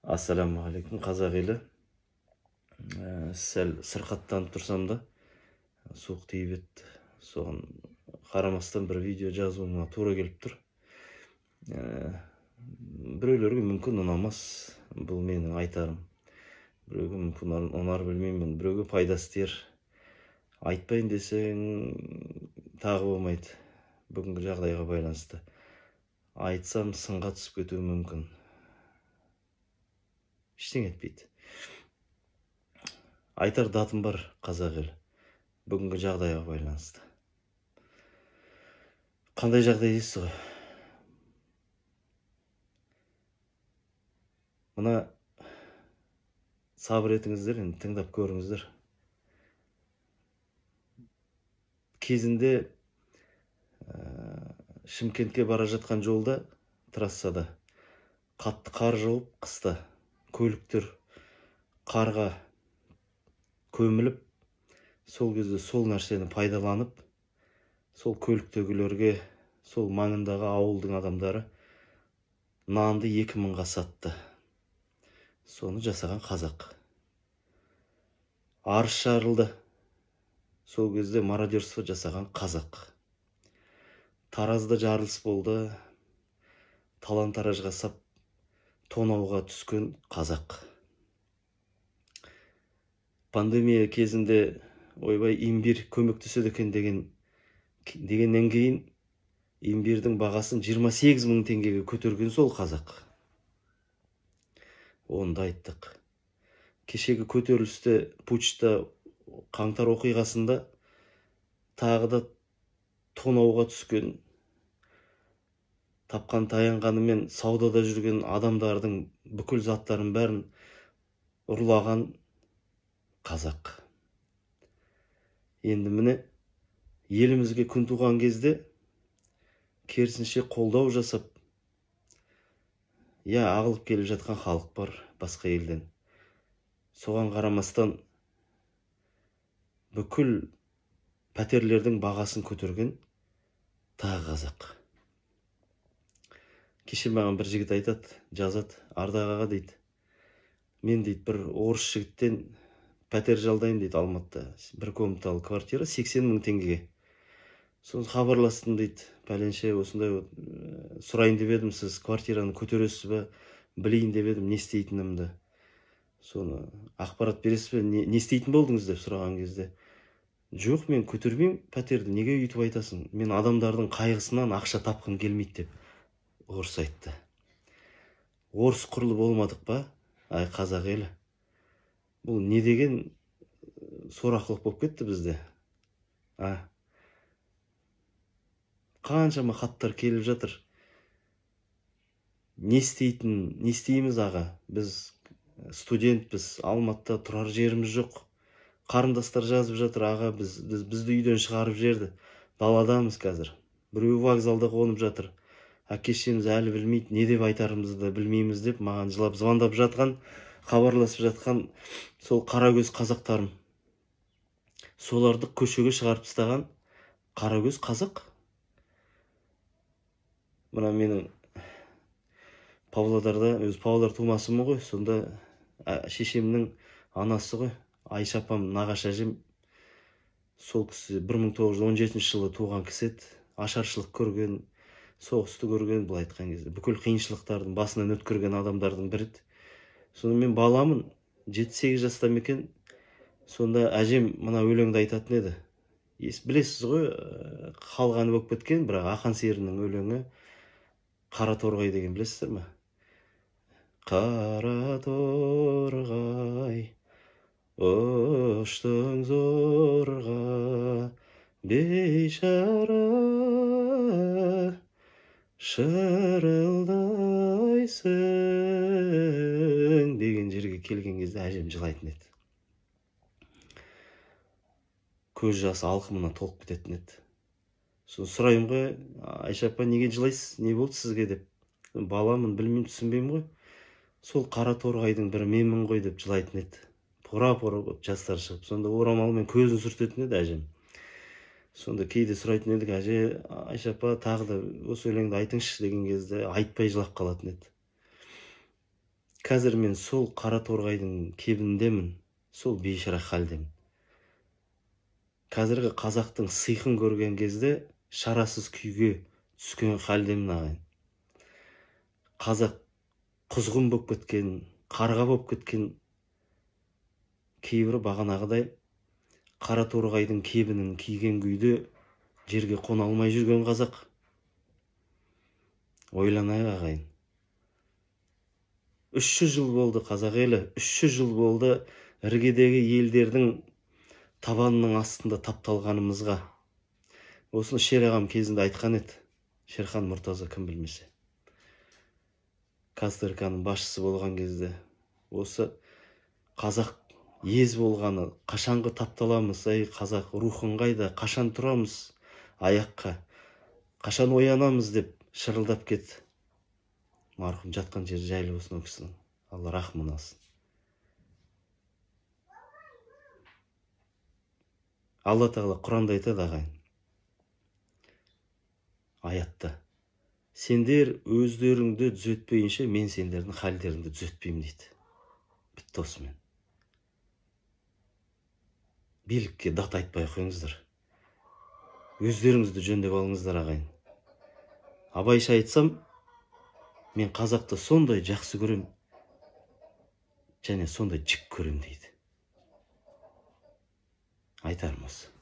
Ассаламағалейкум, қазақ елі. Сәл сырқаттанып тұрсам да, суық тиіп еді. Соған қарамастан бір видео жазуыма тура келіп тұр. Біреулерге мүмкін ұнамас, бұл менің айтарым. Біреуге мүмкін ұнар білмеймін, біреуге пайдасы тиер. Айтпайын десең тағы болмайды. Бүгінгі жағдайға байланысты. Айтсам сынға түсіп кетуі мүмкін. Ештеңе етпейді. Айтар датым бар, қазақ елі. Бүгінгі жағдайға байланысты. Қандай жағдай дейсіз ғой? Мына сабыр етіңіздер, енді тыңдап көріңіздер. Кезінде Шымкентке бара жатқан жолда, трассада қатты қар жауып, қыста көліктер қарға көміліп, сол кезде сол нәрсені пайдаланып, сол көліктегілерге, сол маңындағы ауылдың адамдары нанды 2000-ға сатты. Соны жасаған қазақ. Арыс жарылды. Сол кезде мародерство жасаған қазақ. Таразда жарылыс болды. Талан-таражға сап тонауға түскен қазақ. Пандемия кезінде ойбай имбир көмектеседі екен дегеннен кейін имбирдің бағасын 28 000 теңгеге көтерген сол қазақ. Оны да айттық. Кешегі көтерілісте путчта қаңтар оқиғасында тағы да тонауға түскен, тапқан таянғанымен саудада жүрген адамдардың бүкіл заттарын бәрін ұрлаған қазақ. Енді міне елімізге күн туған кезде керісінше қолдау жасап, ағылып келіп жатқан халық бар басқа елден. Соған қарамастан бүкіл пәтерлердің бағасын көтерген тағы қазақ. Кеше маған бір жігіт айтады, жазады, Ардақ аға дейді. Мен дейді бір орыс жігіттен пәтер жалдайын дейді Алматыда. Бір комнаталы квартира 80 000 теңгеге. Соны хабарластым дейді. Пәленше осындай сұрайын деп едім, сіз квартираны көтересіз бе? Білейін деп едім, не істейтінімді. Соны ақпарат бересіз бе? Не істейтін болдыңыз деп сұраған кезде. Жоқ, мен көтермеймін пәтерді, неге үйтіп айтасың? Мен адамдардың қайғысынан ақша тапқым келмейді деп орыс айтты. Орыс құрлы болмадық па? Ай, қазақ елі. Бұл не деген сорақылық болып кетті бізде? Қаншама хаттар келіп жатыр. Не істейміз аға? Біз студентпіз, Алматыда тұрар жеріміз жоқ. Қарындастар жазып жатыр, аға, бізді үйден шығарып жерді. Даладамыз қазір. Біреу вокзалда қонып жатыр. Әке-шешеміз әлі білмейді, не деп айтарымызды да білмейміз деп маған жылап звондап жатқан, хабарласып жатқан сол қарагөз қазақтарым. Соларды көшеге шығарып тастаған қарагөз қазақ. Мына менің Павлодарда, өз Павлодар тумасымын ғой, сонда шешемнің анасы ғой, Айша апам, нағашы әжем. Сол кісі 1917 жылы туған кісі еді. Ашаршылық көрген, соғысты көрген, бұл айтқан кезде. Бүкіл қиыншылықтардың басынан өткерген адамдардың бірі. Сонда мен баламын, 7-8 жаста екен. Сонда әжем мына өлеңді айтатын еді. Білесіз ғой, қалғаны болып кеткен, бірақ Ақан серінің өлеңі Қара торғай деген білесіздер ме? Қара торғай, ұштың зорға, бейшара, шырылдайсың деген жерге келген кезде әжем жылайтын еді. Көз жасы алқымына толып кететін еді. Соны сұрайым ғой, Айша апа, неге жылайсыз? Не болды сізге деп. Баламын, білмеймін, түсінбеймін ғой. Сол қара торғайдың бірі менмін ғой деп жылайтын еді. Пора-пора жастар шығып. Сонда орамалмен көзін сүртетін еді әжем. Сонда кейде сұрайтын едік, әже, Айша апа, тағы да осы өлеңді айтыңызшы деген кезде айтпай жылап қалатын еді. Қазір мен сол қара торғайдың кебіндемін, сол бейшара халдемін. Қазіргі қазақтың сыйқын көрген кезде шарасыз күйге түскен халдемін ағайын. Қазақ құзғын боп кеткен, қарға боп кеткен, кейбірі бағанағыдай қара торғайдың кебінін киген күйде жерге қона алмай жүрген қазақ. Ойланайық ағайын. 300 жыл болды қазақ елі, 300 жыл болды іргедегі елдердің табанының астында тапталғанымызға. Осыны Шер ағам кезінде айтқан еді. Шерхан Мұртаза кім білмесе. КСРК-ның басшысы болған кезде осы қазақ ез болғаны, қашанғы тапталамыз, ай қазақ рухың қайда, қашан тұрамыз аяққа, қашан оянамыз деп шырылдап кетті. Марқұм жатқан жері жайлы болсын ол кісінің. Алла рахмын алсын. Алла тағала Құранда айтады ағайын. Аятта. Сендер өздеріңді түзетпейінше, мен сендердің халдеріңді түзетпеймін дейді. Бітті осымен. Билікке дат айтпай қойыңыздар. Өздеріңізді жөндеп алыңыздар ағайын. Абайша айтсам, мен қазақты сондай жақсы көрем, және сондай жек көрем дейді. Айтарым осы.